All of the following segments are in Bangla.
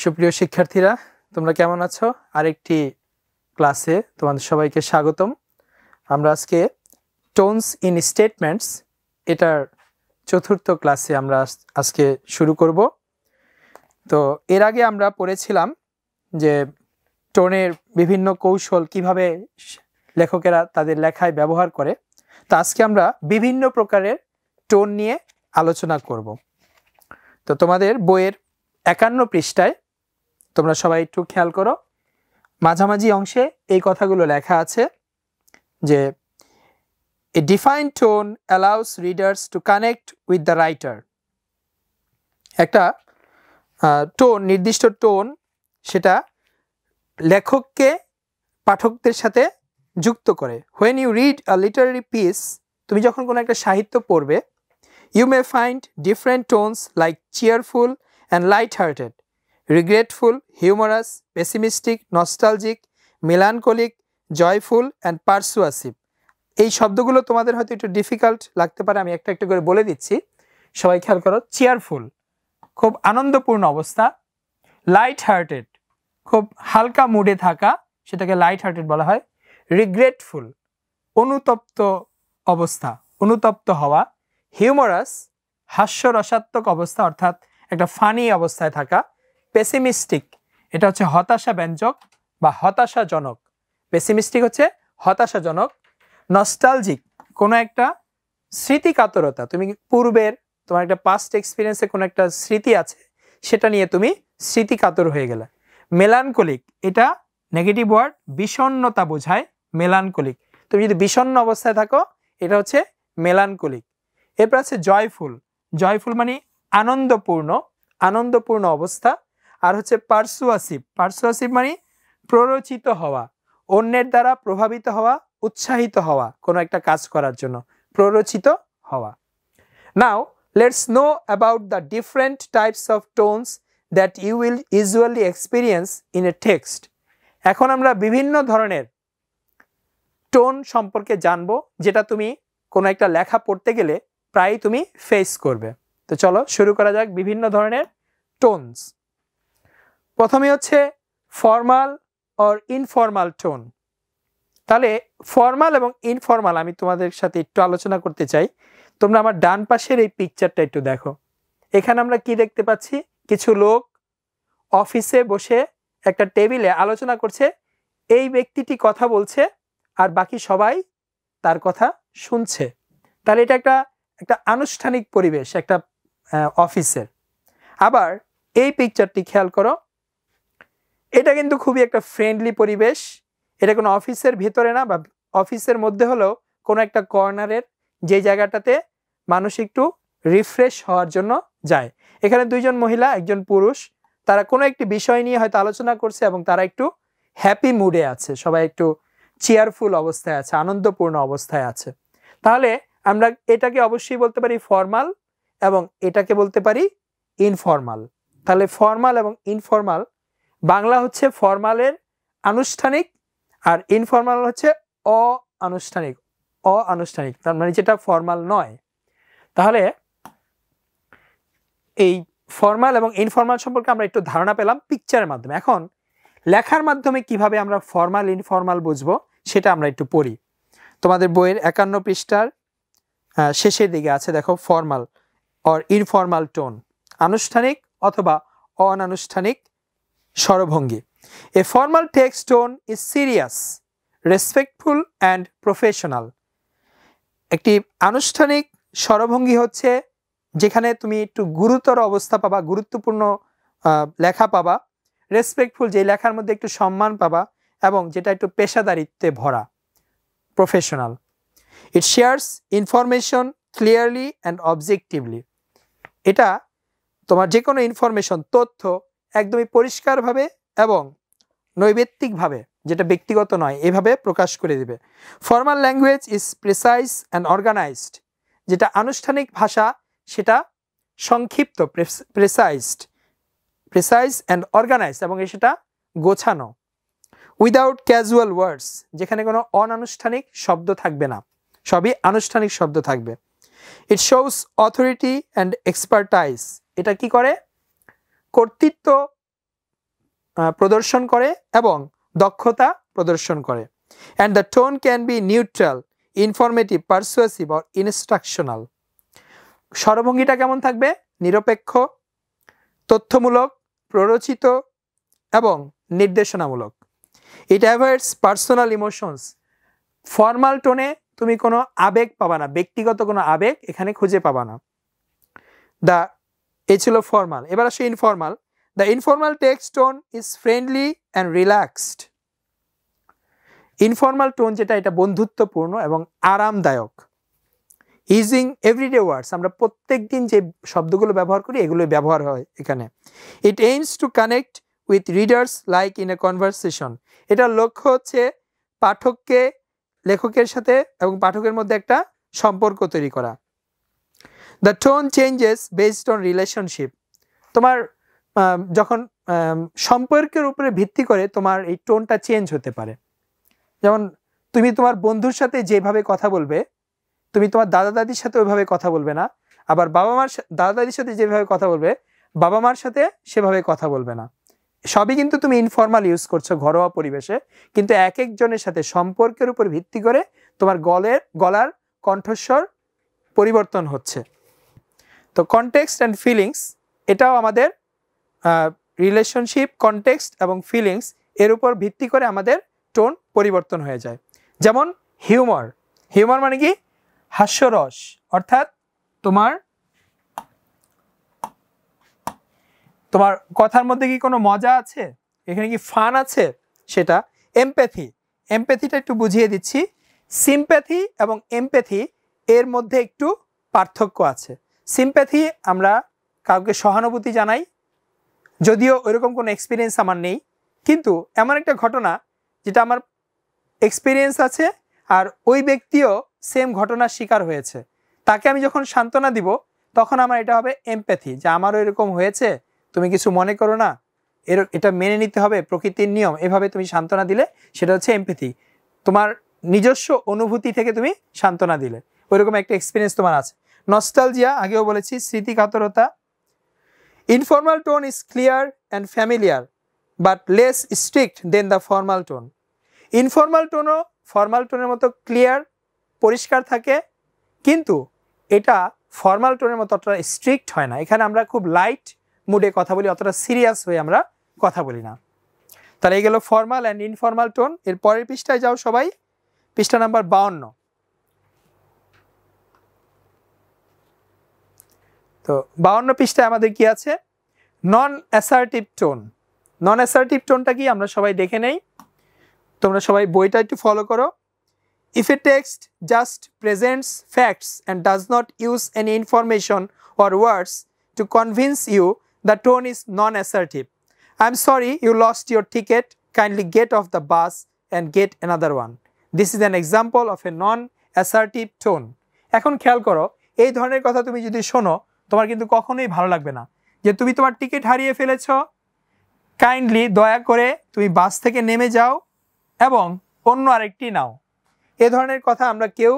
সুপ্রিয় শিক্ষার্থীরা, তোমরা কেমন আছো? আরেকটি ক্লাসে তোমাদের সবাইকে স্বাগতম। আমরা আজকে টোনস ইন স্টেটমেন্টস এটার চতুর্থ ক্লাসে আমরা আজকে শুরু করব। তো এর আগে আমরা পড়েছিলাম যে টোনের বিভিন্ন কৌশল কিভাবে লেখকেরা তাদের লেখায় ব্যবহার করে। তো আজকে আমরা বিভিন্ন প্রকারের টোন নিয়ে আলোচনা করব। তো তোমাদের বইয়ের 51 পৃষ্ঠায় তোমরা সবাই একটু খেয়াল করো, মাঝামাঝি অংশে এই কথাগুলো লেখা আছে যে a defined tone allows readers to connect with the writer. একটা টোন, নির্দিষ্ট টোন, সেটা লেখককে পাঠকদের সাথে যুক্ত করে। when you read a literary piece, তুমি যখন কোনো একটা সাহিত্য পড়বে, you may find different tones like cheerful and light-hearted, regretful, humorous, pessimistic, nostalgic, melancholic, joyful and persuasive. এই শব্দগুলো তোমাদের হয়তো একটু ডিফিকাল্ট লাগতে পারে, আমি একটা একটা করে বলে দিচ্ছি, সবাই খেয়াল করো। চেয়ারফুল, খুব আনন্দপূর্ণ অবস্থা। লাইট হার্টেড, খুব হালকা মুডে থাকা, সেটাকে লাইট হার্টেড বলা হয়। রিগ্রেটফুল, অনুতপ্ত অবস্থা, অনুতপ্ত হওয়া। হিউমারাস, হাস্যরসাত্মক অবস্থা, অর্থাৎ একটা ফানি অবস্থায় থাকা। পেসিমিস্টিক, এটা হচ্ছে হতাশা ব্যঞ্জক বা হতাশাজনক। পেসিমিস্টিক হচ্ছে হতাশাজনক। নস্টালজিক, কোনো একটা স্মৃতিকাতরতা, তুমি পূর্বের তোমার একটা পাস্ট এক্সপিরিয়েন্সে কোনো একটা স্মৃতি আছে, সেটা নিয়ে তুমি স্মৃতিকাতর হয়ে গেলে। মেলানকলিক, এটা নেগেটিভ ওয়ার্ড, বিষণ্ণতা বোঝায়। মেলানকলিক, তুমি যদি বিষণ্ণ অবস্থায় থাকো, এটা হচ্ছে মেলানকলিক। এরপর আছে জয়ফুল, জয়ফুল মানে আনন্দপূর্ণ, আনন্দপূর্ণ অবস্থা। আর হচ্ছে পারসুয়াসিভ, পারসুয়াসিভ মানে প্ররোচিত হওয়া, অন্যের দ্বারা প্রভাবিত হওয়া, উৎসাহিত হওয়া কোনো একটা কাজ করার জন্য, প্ররোচিত হওয়া। Now let's know about the different types of tones that you will usually experience in a text. এখন আমরা বিভিন্ন ধরনের টোন সম্পর্কে জানবো, যেটা তুমি কোনো একটা লেখা পড়তে গেলে প্রায়ই তুমি ফেস করবে। তো চলো শুরু করা যাক বিভিন্ন ধরনের টোনস। প্রথমে হচ্ছে ফর্মাল অর ইনফর্মাল টোন। তাহলে ফর্মাল এবং ইনফর্মাল আমি তোমাদের সাথে একটু আলোচনা করতে চাই। তোমরা আমার ডান পাশের এই পিকচারটা একটু দেখো। এখানে আমরা কি দেখতে পাচ্ছি? কিছু লোক অফিসে বসে একটা টেবিলে আলোচনা করছে। এই ব্যক্তিটি কথা বলছে আর বাকি সবাই তার কথা শুনছে। তাহলে এটা একটা আনুষ্ঠানিক পরিবেশ একটা অফিসের। আবার এই পিকচারটি খেয়াল করো, এটা কিন্তু খুবই একটা ফ্রেন্ডলি পরিবেশ। এটা কোনো অফিসের ভিতরে না, বা অফিসের মধ্যে হলেও কোনো একটা কর্নারের, যে জায়গাটাতে মানুষ একটু রিফ্রেশ হওয়ার জন্য যায়। এখানে দুইজন মহিলা, একজন পুরুষ, তারা কোনো একটি বিষয় নিয়ে হয়তো আলোচনা করছে এবং তারা একটু হ্যাপি মুডে আছে, সবাই একটু চেয়ারফুল অবস্থায় আছে, আনন্দপূর্ণ অবস্থায় আছে। তাহলে আমরা এটাকে অবশ্যই বলতে পারি ফর্মাল এবং এটাকে বলতে পারি ইনফর্মাল। তাহলে ফর্মাল এবং ইনফর্মাল, বাংলা হচ্ছে ফর্মালের আনুষ্ঠানিক আর ইনফর্মাল হচ্ছে অআনুষ্ঠানিক, অআনুষ্ঠানিক তার মানে যেটা ফর্মাল নয়। তাহলে এই ফর্মাল এবং ইনফর্মাল সম্পর্কে আমরা একটু ধারণা পেলাম পিকচারের মাধ্যমে। এখন লেখার মাধ্যমে কিভাবে আমরা ফর্মাল ইনফর্মাল বুঝবো সেটা আমরা একটু পড়ি। তোমাদের বইয়ের 51 পৃষ্ঠার শেষের দিকে আছে, দেখো, ফর্মাল অর ইনফর্মাল টোন, আনুষ্ঠানিক অথবা অনানুষ্ঠানিক স্বরভঙ্গি। A formal text tone is serious, respectful and professional. একটি আনুষ্ঠানিক স্বরভঙ্গি হচ্ছে যেখানে তুমি একটু গুরুতর অবস্থা পাবা, গুরুত্বপূর্ণ লেখা পাবা। রেসপেক্টফুল, যে লেখার মধ্যে একটু সম্মান পাবা, এবং যেটা একটু পেশাদারিত্বে ভরা, professional. It shares information clearly and objectively. এটা তোমার যে কোনো ইনফরমেশন, তথ্য একদমই পরিষ্কারভাবে এবং নৈবেত্তিকভাবে, যেটা ব্যক্তিগত নয়, এভাবে প্রকাশ করে দিবে। Formal language is precise and organized. যেটা আনুষ্ঠানিক ভাষা সেটা সংক্ষিপ্ত, প্রিসাইজ অ্যান্ড অর্গানাইজড, এবং সেটা গোছানো। উইদাউট ক্যাজুয়াল ওয়ার্ডস, যেখানে কোনো অনানুষ্ঠানিক শব্দ থাকবে না, সবই আনুষ্ঠানিক শব্দ থাকবে। It shows authority and expertise. এটা কি করে? কর্তৃত্ব প্রদর্শন করে এবং দক্ষতা প্রদর্শন করে। And the tone can be neutral, informative, persuasive or instructional. স্বরভঙ্গিটা কেমন থাকবে? নিরপেক্ষ, তথ্যমূলক, প্ররোচিত এবং নির্দেশনামূলক। It avoids personal emotions. Formal টোনে তুমি কোনো আবেগ পাবা না, ব্যক্তিগত কোনো আবেগ এখানে খুঁজে পাবা না। এ ছিল ফর্মাল। এবার আসে informal. The informal text tone is friendly and relaxed. Informal tone যেটা, এটা বন্ধুত্বপূর্ণ এবং আরামদায়ক। ইউজিং এভরিডে ওয়ার্ডস, আমরা প্রত্যেক দিন যে শব্দগুলো ব্যবহার করি এগুলোই ব্যবহার হয় এখানে। It aims to connect with readers like in a conversation. এটার লক্ষ্য হচ্ছে পাঠককে লেখকের সাথে এবং পাঠকের মধ্যে একটা সম্পর্ক তৈরি করা। The tone changes based on relationship. তোমার যখন সম্পর্কের উপরে ভিত্তি করে তোমার এই টোনটা চেঞ্জ হতে পারে। যেমন তুমি তোমার বন্ধুর সাথে যেভাবে কথা বলবে, তুমি তোমার দাদা দাদির সাথে ওইভাবে কথা বলবে না। আবার বাবা মার দাদা দাদির সাথে যেভাবে কথা বলবে, বাবা মার সাথে সেভাবে কথা বলবে না। সবই কিন্তু তুমি ইনফর্মাল ইউজ করছো ঘরোয়া পরিবেশে, কিন্তু এক একজনের সাথে সম্পর্কের উপর ভিত্তি করে তোমার গলার কণ্ঠস্বর পরিবর্তন হচ্ছে। তো কনটেক্সট অ্যান্ড ফিলিংস, এটাও আমাদের রিলেশনশিপ, কনটেক্সট এবং ফিলিংস এর উপর ভিত্তি করে আমাদের টোন পরিবর্তন হয়ে যায়। যেমন হিউমার। হিউমার মানে কি? হাস্যরস। অর্থাৎ তোমার কথার মধ্যে কি কোনো মজা আছে, এখানে কি ফান আছে, সেটা। এমপ্যাথি। এমপ্যাথিটা একটু বুঝিয়ে দিচ্ছি। সিম্প্যাথি এবং এমপ্যাথি এর মধ্যে একটু পার্থক্য আছে। সিম্প্যাথি, আমরা কাউকে সহানুভূতি জানাই, যদিও ওইরকম কোনো এক্সপিরিয়েন্স আমার নেই, কিন্তু এমন একটা ঘটনা যেটা আমার এক্সপিরিয়েন্স আছে আর ওই ব্যক্তিও সেম ঘটনার শিকার হয়েছে, তাকে আমি যখন সান্ত্বনা দিব তখন আমার এটা হবে এমপ্যাথি, যে আমারও এরকম হয়েছে, তুমি কিছু মনে করো না, এটা মেনে নিতে হবে, প্রকৃতির নিয়ম। এভাবে তুমি সান্ত্বনা দিলে সেটা হচ্ছে এমপ্যাথি। তোমার নিজস্ব অনুভূতি থেকে তুমি সান্ত্বনা দিলে, ওইরকম একটা এক্সপিরিয়েন্স তোমার আছে। নস্টালজিয়া, আগেও বলেছি, স্মৃতিকাতরতা। Informal tone is clear and familiar but less strict than the formal tone. Informal টোনও ফর্মাল টোনের মতো ক্লিয়ার, পরিষ্কার থাকে, কিন্তু এটা ফর্মাল টোনের মতো অতটা স্ট্রিক্ট হয় না। এখানে আমরা খুব লাইট মুডে কথা বলি, অতটা সিরিয়াস হয়ে আমরা কথা বলি না। তাহলে এই গেল ফর্মাল অ্যান্ড ইনফর্মাল টোন। এর পরের পৃষ্ঠায় যাও সবাই, পৃষ্ঠা নাম্বার 52। তো 52 পৃষ্ঠায় আমাদের কি আছে? নন অ্যাসার্টিভ টোন। নন অ্যাসার্টিভ টোনটা কি আমরা সবাই দেখে নেই, তোমরা সবাই বইটা একটু ফলো করো। If a text just presents facts and does not use any information or words to convince you, the tone is non-assertive. I'm sorry you lost your ticket. Kindly get off the bus and get another one. This is an example of a non-assertive tone. এখন খেয়াল করো, এই ধরনের কথা তুমি যদি শোনো তোমার কিন্তু কখনোই ভালো লাগবে না। যে তুমি তোমার টিকিট হারিয়ে ফেলেছো, কাইন্ডলি দয়া করে তুমি বাস থেকে নেমে যাও এবং অন্য আরেকটি নাও। এ ধরনের কথা আমরা কেউ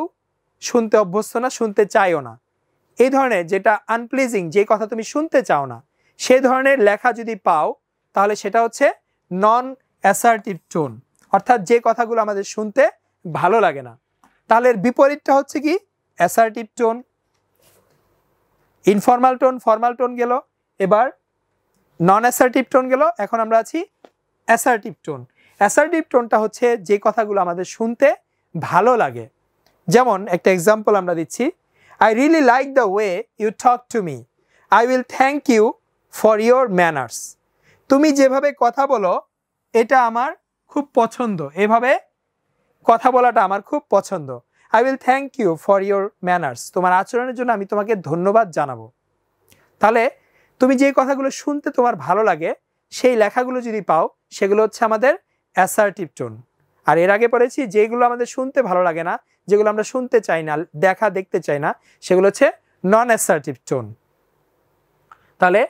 শুনতে অভ্যস্ত না, শুনতে চাইও না। এই ধরনের যেটা আনপ্লিজিং, যে কথা তুমি শুনতে চাও না, সে ধরনের লেখা যদি পাও তাহলে সেটা হচ্ছে নন অ্যাসার্টিভ টোন, অর্থাৎ যে কথাগুলো আমাদের শুনতে ভালো লাগে না। তাহলে এর বিপরীতটা হচ্ছে কি? Assertive tone. Informal tone, formal tone গেল, এবার নন অ্যাসার্টিভ টোন গেল, এখন আমরা আছি অ্যাসার্টিভ টোন। অ্যাসার্টিভ টোনটা হচ্ছে যে কথাগুলো আমাদের শুনতে ভালো লাগে। যেমন একটা এক্সাম্পল আমরা দিচ্ছি, I really like the way you talk to me, I will thank you for your manners. তুমি যেভাবে কথা বলো এটা আমার খুব পছন্দ, এভাবে কথা বলাটা আমার খুব পছন্দ। I will thank you for your manners, তোমার আচরণের জন্য আমি তোমাকে ধন্যবাদ জানাবো। তাহলে তুমি যে কথাগুলো শুনতে তোমার ভালো লাগে সেই লেখাগুলো যদি পাও সেগুলো হচ্ছে আমাদের অ্যাসার্টিভ টোন। আর এর আগে পড়েছি যেগুলো আমাদের শুনতে ভালো লাগে না, যেগুলো আমরা শুনতে চাই না, দেখতে চাই না, সেগুলো হচ্ছে নন অ্যাসার্টিভ টোন। তাহলে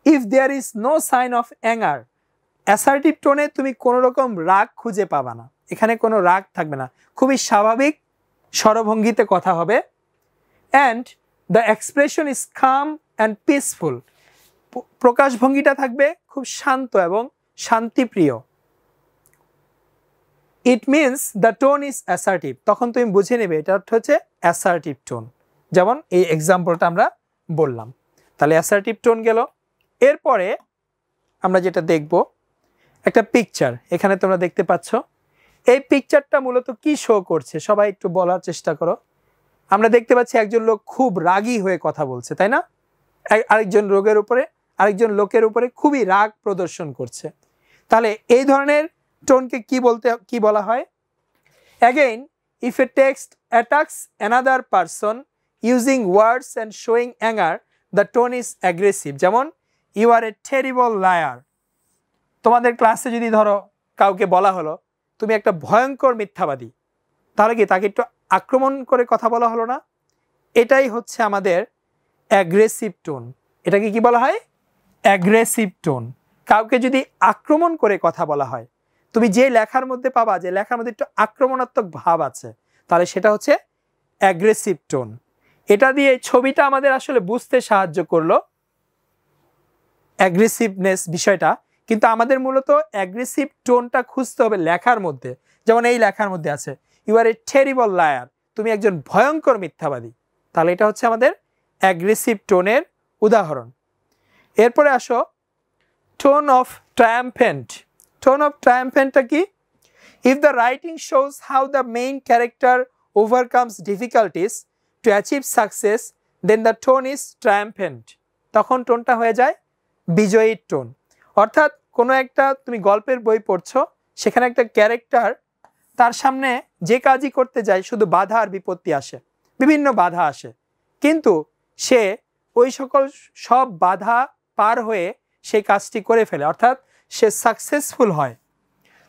if there is no sign of anger, assertive টোনে তুমি কোনো রকম রাগ খুঁজে পাবা না, এখানে কোনো রাগ থাকবে না, খুবই স্বাভাবিক স্বরভঙ্গিতে কথা হবে। And the expression is calm and peaceful, প্রকাশভঙ্গিটা থাকবে খুব শান্ত এবং শান্তিপ্রিয়। It means the tone is assertive, তখন তুমি বুঝে নেবে এটা হচ্ছে অ্যাসার্টিভ টোন, যেমন এই এক্সাম্পলটা আমরা বললাম। তাহলে অ্যাসার্টিভ টোন গেল। এরপরে আমরা যেটা দেখব একটা পিকচার, এখানে তোমরা দেখতে পাচ্ছ। এই পিকচারটা মূলত কি শো করছে সবাই একটু বলার চেষ্টা করো। আমরা দেখতে পাচ্ছি একজন লোক খুব রাগী হয়ে কথা বলছে, তাই না? আরেকজন লোকের উপরে খুবই রাগ প্রদর্শন করছে। তাহলে এই ধরনের টোনকে কি বলা হয়? Again, if a text attacks another person using words and showing anger, the tone is aggressive. যেমন you are a terrible liar. তোমাদের ক্লাসে যদি ধরো কাউকে বলা হলো তুমি একটা ভয়ঙ্কর মিথ্যাবাদী, তাহলে কি তাকে একটু আক্রমণ করে কথা বলা হলো না? এটাই হচ্ছে আমাদের অ্যাগ্রেসিভ টোন। এটাকে কি বলা হয়? Aggressive tone. কাউকে যদি আক্রমণ করে কথা বলা হয়, তুমি যে লেখার মধ্যে পাবা যে লেখার মধ্যে একটু আক্রমণাত্মক ভাব আছে, তাহলে সেটা হচ্ছে অ্যাগ্রেসিভ টোন। এটা দিয়ে ছবিটা আমাদের আসলে বুঝতে সাহায্য করলো অ্যাগ্রেসিভনেস বিষয়টা, কিন্তু আমাদের মূলত অ্যাগ্রেসিভ টোনটা খুঁজতে হবে লেখার মধ্যে। যেমন এই লেখার মধ্যে আছে you are a terrible liar, তুমি একজন ভয়ঙ্কর মিথ্যাবাদী। তাহলে এটা হচ্ছে আমাদের অ্যাগ্রেসিভ টোনের উদাহরণ। এরপরে আসো tone of triumphant. Tone of ট্রায়াম্ফেন্টটা কি? If the writing shows how the main character overcomes difficulties to achieve success, then the tone is triumphant. তখন টোনটা হয়ে যায় বিজয়ী টোন। অর্থাৎ কোনো একটা তুমি গল্পের বই পড়ছো, সেখানে একটা ক্যারেক্টার তার সামনে যে কাজই করতে যায় শুধু বাধা আর বিপত্তি আসে, বিভিন্ন বাধা আসে, কিন্তু সে ওই সব বাধা পার হয়ে সেই কাজটি করে ফেলে, অর্থাৎ সে সাকসেসফুল হয়।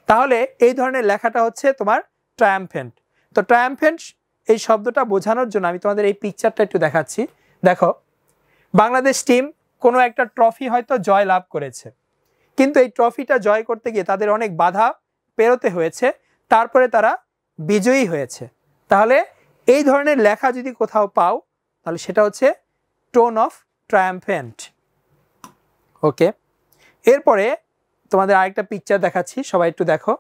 তাহলে এই ধরনের লেখাটা হচ্ছে তোমার ট্রায়াম্ফেন্ট। তো ট্রায়াম্ফেন্ট এই শব্দটা বোঝানোর জন্য আমি তোমাদের এই পিকচারটা একটু দেখাচ্ছি। দেখো, বাংলাদেশ টিম কোনো একটা ট্রফি হয়তো জয় লাভ করেছে, কিন্তু এই ট্রফিটা জয় করতে গিয়ে তাদের অনেক বাধা পেরোতে হয়েছে, তারপরে তারা বিজয়ী হয়েছে। তাহলে এই ধরনের লেখা যদি কোথাও পাও, তাহলে সেটা হচ্ছে টোন অফ ট্রায়াম্ফেন্ট। ওকে, এরপরে তোমাদের আরেকটা পিকচার দেখাচ্ছি, সবাই একটু দেখো।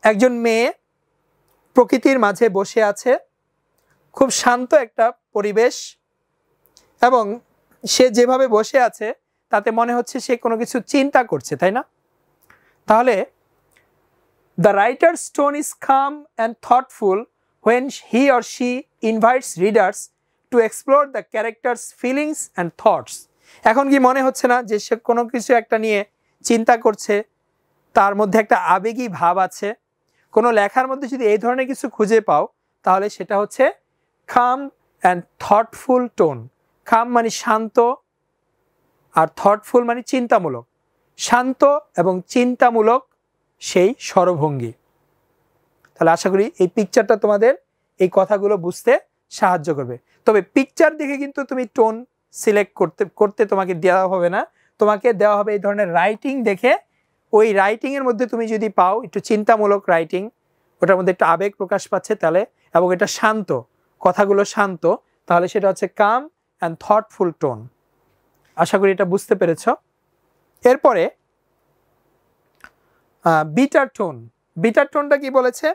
একজন মেয়ে প্রকৃতির মাঝে বসে আছে, খুব শান্ত একটা পরিবেশ, এবং সে যেভাবে বসে আছে তাতে মনে হচ্ছে সে কোনো কিছু চিন্তা করছে, তাই না? তাহলে the writer's tone is calm and thoughtful when he or she invites readers to explore the characters' feelings and thoughts. এখন কি মনে হচ্ছে না যে সে কোনো কিছু একটা নিয়ে চিন্তা করছে, তার মধ্যে একটা আবেগী ভাব আছে? কোনো লেখার মধ্যে যদি এই ধরনের কিছু খুঁজে পাও, তাহলে সেটা হচ্ছে কাম অ্যান্ড থটফুল টোন। কাম মানে শান্ত, আর থটফুল মানে চিন্তামূলক। শান্ত এবং চিন্তামূলক সেই স্বরভঙ্গি। তাহলে আশা করি এই পিকচারটা তোমাদের এই কথাগুলো বুঝতে সাহায্য করবে। তবে পিকচার দেখে কিন্তু তুমি টোন সিলেক্ট করতে তোমাকে দেওয়া হবে না, তোমাকে দেওয়া হবে এই ধরনের রাইটিং দেখে। ওই রাইটিংয়ের মধ্যে তুমি যদি পাও একটু চিন্তামূলক রাইটিং, ওটার মধ্যে একটু আবেগ প্রকাশ পাচ্ছে তাহলে, এবং এটা শান্ত, কথাগুলো শান্ত, তাহলে সেটা হচ্ছে কাম অ্যান্ড থটফুল টোন। আশা করি এটা বুঝতে পেরেছ। এরপরে বিটার টোন। বিটার টোনটা কি বলেছে?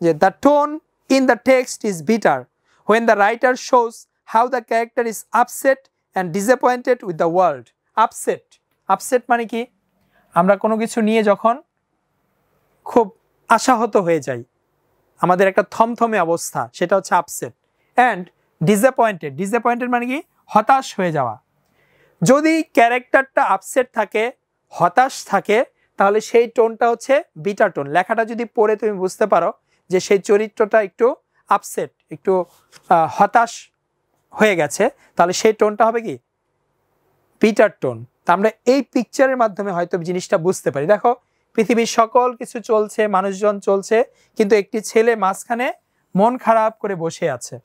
যে the tone in the text is bitter when the writer shows how the character is upset and disappointed with the world. Upset মানে কি? আমরা কোনো কিছু নিয়ে যখন খুব আশাহত হয়ে যাই, আমাদের একটা থমথমে অবস্থা, সেটা হচ্ছে আপসেট। অ্যান্ড ডিসঅ্যাপয়েন্টেড মানে কি? হতাশ হয়ে যাওয়া। যদি ক্যারেক্টারটা আপসেট থাকে, হতাশ থাকে, তাহলে সেই টোনটা হচ্ছে বিটার টোন। লেখাটা যদি পড়ে তুমি বুঝতে পারো যে সেই চরিত্রটা একটু আপসেট, একটু হতাশ হয়ে গেছে, তাহলে সেই টোনটা হবে কি? Bitter tone. তা আমরা এই পিকচারের মাধ্যমে হয়তো জিনিসটা বুঝতে পারি। দেখো, পৃথিবীর সকল কিছু চলছে, মানুষজন চলছে, কিন্তু একটি ছেলে মাঝখানে মন খারাপ করে বসে আছে,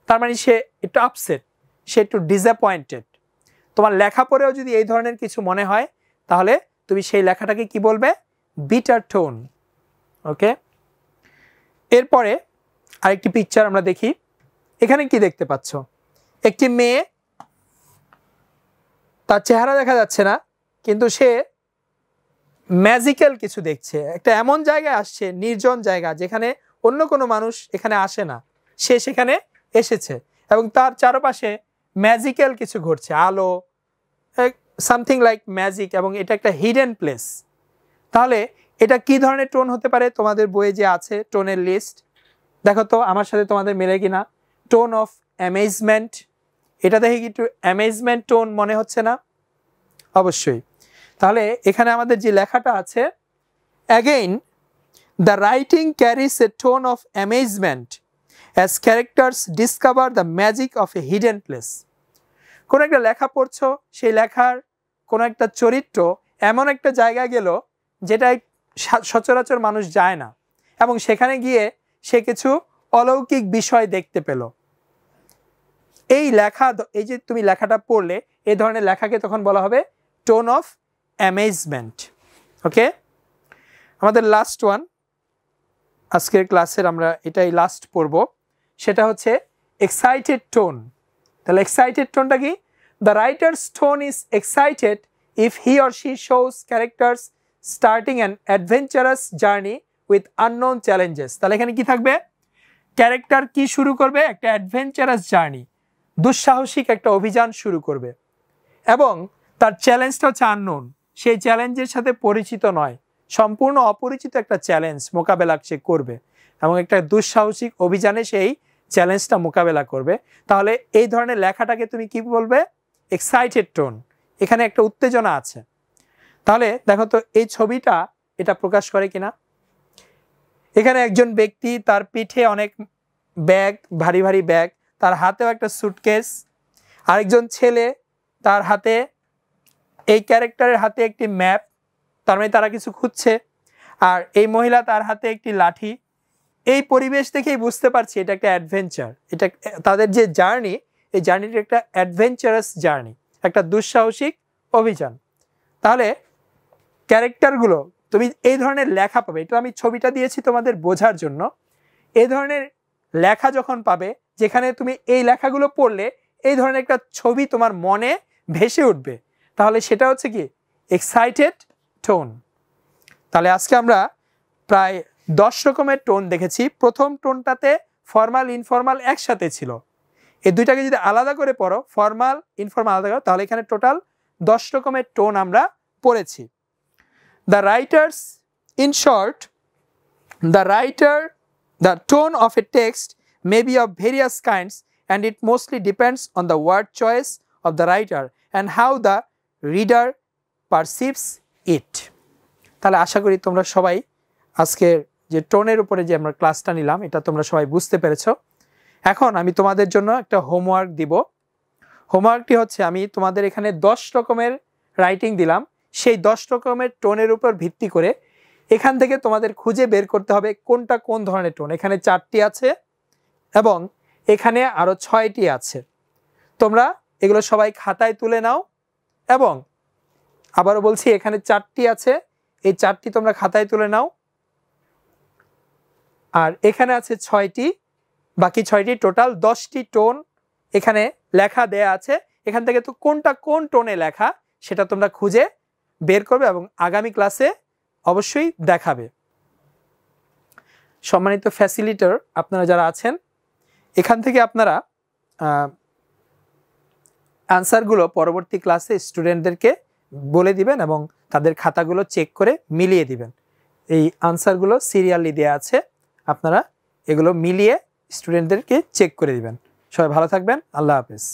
তার মানে সে একটু আপসেট, সে একটু ডিসঅ্যাপয়েন্টেড। তোমার লেখা পড়েও যদি এই ধরনের কিছু মনে হয়, তাহলে তুমি সেই লেখাটাকে কি বলবে? Bitter tone. ওকে, এরপরে আরেকটি পিকচার আমরা দেখি। এখানে কি দেখতে পাচ্ছ? একটি মেয়ে, তার চেহারা দেখা যাচ্ছে না, কিন্তু সে ম্যাজিক্যাল কিছু দেখছে, একটা এমন জায়গায় আসছে, নির্জন জায়গা যেখানে অন্য কোনো মানুষ এখানে আসে না, সে সেখানে এসেছে এবং তার চারপাশে ম্যাজিক্যাল কিছু ঘটছে, আলো, সামথিং লাইক ম্যাজিক, এবং এটা একটা হিডেন প্লেস। তাহলে এটা কি ধরনের টোন হতে পারে? তোমাদের বইয়ে যে আছে টোনের লিস্ট, দেখো তো আমার সাথে তোমাদের মেলে কিনা। টোন অফ অ্যামেজমেন্ট, এটা দেখে কি একটু অ্যামেজমেন্ট টোন মনে হচ্ছে না? অবশ্যই। তাহলে এখানে আমাদের যে লেখাটা আছে, again the writing ক্যারিস A tone of amazement as characters discover the magic of A hidden place. কোনো একটা লেখা পড়ছো, সেই লেখার কোনো একটা চরিত্র এমন একটা জায়গায় গেল যেটাই সচরাচর মানুষ যায় না, এবং সেখানে গিয়ে সে কিছু অলৌকিক বিষয় দেখতে পেল। এই লেখা, এই যে তুমি লেখাটা পড়লে, এই ধরনের লেখাকে তখন বলা হবে টোন অফ অ্যামেজমেন্ট। ওকে, আমাদের লাস্ট ওয়ান, আজকের ক্লাসের আমরা এটাই লাস্ট পড়ব, সেটা হচ্ছে এক্সাইটেড টোন। তাহলে এক্সাইটেড টোনটা কি? The writer's tone is excited if he or she shows characters starting an adventurous journey with unknown challenges। তাহলে এখানে কি থাকবে? ক্যারেক্টার কি শুরু করবে? একটা অ্যাডভেঞ্চারাস জার্নি, দুঃসাহসিক একটা অভিযান শুরু করবে, এবং তার চ্যালেঞ্জটা হচ্ছে আননোন, সেই চ্যালেঞ্জের সাথে পরিচিত নয়, সম্পূর্ণ অপরিচিত একটা চ্যালেঞ্জ মোকাবেলা সে করবে, এবং একটা দুঃসাহসিক অভিযানে সেই চ্যালেঞ্জটা মোকাবেলা করবে। তাহলে এই ধরনের লেখাটাকে তুমি কি বলবে? Excited tone. এখানে একটা উত্তেজনা আছে। তাহলে দেখো তো এই ছবিটা এটা প্রকাশ করে কিনা। এখানে একজন ব্যক্তি, তার পিঠে অনেক ব্যাগ, ভারী ভারী ব্যাগ, তার হাতেও একটা সুটকেস। আরেকজন ছেলে, তার হাতে, এই ক্যারেক্টারের হাতে একটি ম্যাপ, তার মানে তারা কিছু খুঁজছে। আর এই মহিলা, তার হাতে একটি লাঠি। এই পরিবেশ দেখেই বুঝতে পারছি এটা একটা অ্যাডভেঞ্চার, এটা তাদের যে জার্নি, এই জার্নিটা একটা অ্যাডভেঞ্চারাস জার্নি, একটা দুঃসাহসিক অভিযান। তাহলে ক্যারেক্টারগুলো তুমি এই ধরনের লেখা পাবে, এটা আমি ছবিটা দিয়েছি তোমাদের বোঝার জন্য। এই ধরনের লেখা যখন পাবে, যেখানে তুমি এই লেখাগুলো পড়লে এই ধরনের একটা ছবি তোমার মনে ভেসে উঠবে, তাহলে সেটা হচ্ছে কি? Excited tone. তাহলে আজকে আমরা প্রায় 10 রকমের টোন দেখেছি। প্রথম টোনটাতে ফর্মাল ইনফর্মাল একসাথে ছিল, এই দুইটাকে যদি আলাদা করে পড়ো, ফর্মাল ইনফর্মাল আলাদা করো, তাহলে এখানে টোটাল 10 রকমের টোন আমরা পড়েছি। The writer's, in short, the tone of a text may be of various kinds, and it mostly depends on the word choice of the writer and how the reader perceives it। তাহলে আশা করি তোমরা সবাই আজকের যে টোনের উপরে যে আমরা ক্লাসটা নিলাম, এটা তোমরা সবাই বুঝতে পেরেছো। এখন আমি তোমাদের জন্য একটা হোমওয়ার্ক দিব। হোমওয়ার্কটি হচ্ছে, আমি তোমাদের এখানে 10 রকমের রাইটিং দিলাম, সেই 10 রকমের টোনের উপর ভিত্তি করে এখান থেকে তোমাদের খুঁজে বের করতে হবে কোনটা কোন ধরনের টোন। এখানে 4টি আছে এবং এখানে আরো 6টি আছে। তোমরা এগুলো সবাই খাতায় তুলে নাও, এবং আবারও বলছি, এখানে 4টি আছে, এই 4টি তোমরা খাতায় তুলে নাও। আর এখানে আছে 6টি, বাকি 6টি, টোটাল 10টি টোন এখানে লেখা দেয়া আছে। এখান থেকে তো কোনটা কোন টোনে লেখা সেটা তোমরা খুঁজে বের করবে এবং আগামী ক্লাসে অবশ্যই দেখাবে। সম্মানিত ফ্যাসিলিটেটর আপনারা যারা আছেন, এখান থেকে আপনারা আনসারগুলো পরবর্তী ক্লাসে স্টুডেন্টদেরকে বলে দিবেন এবং তাদের খাতাগুলো চেক করে মিলিয়ে দিবেন। এই আনসারগুলো সিরিয়ালি দেয়া আছে, আপনারা এগুলো মিলিয়ে স্টুডেন্টদেরকে চেক করে দিবেন। সবাই ভালো থাকবেন, আল্লাহ হাফেজ।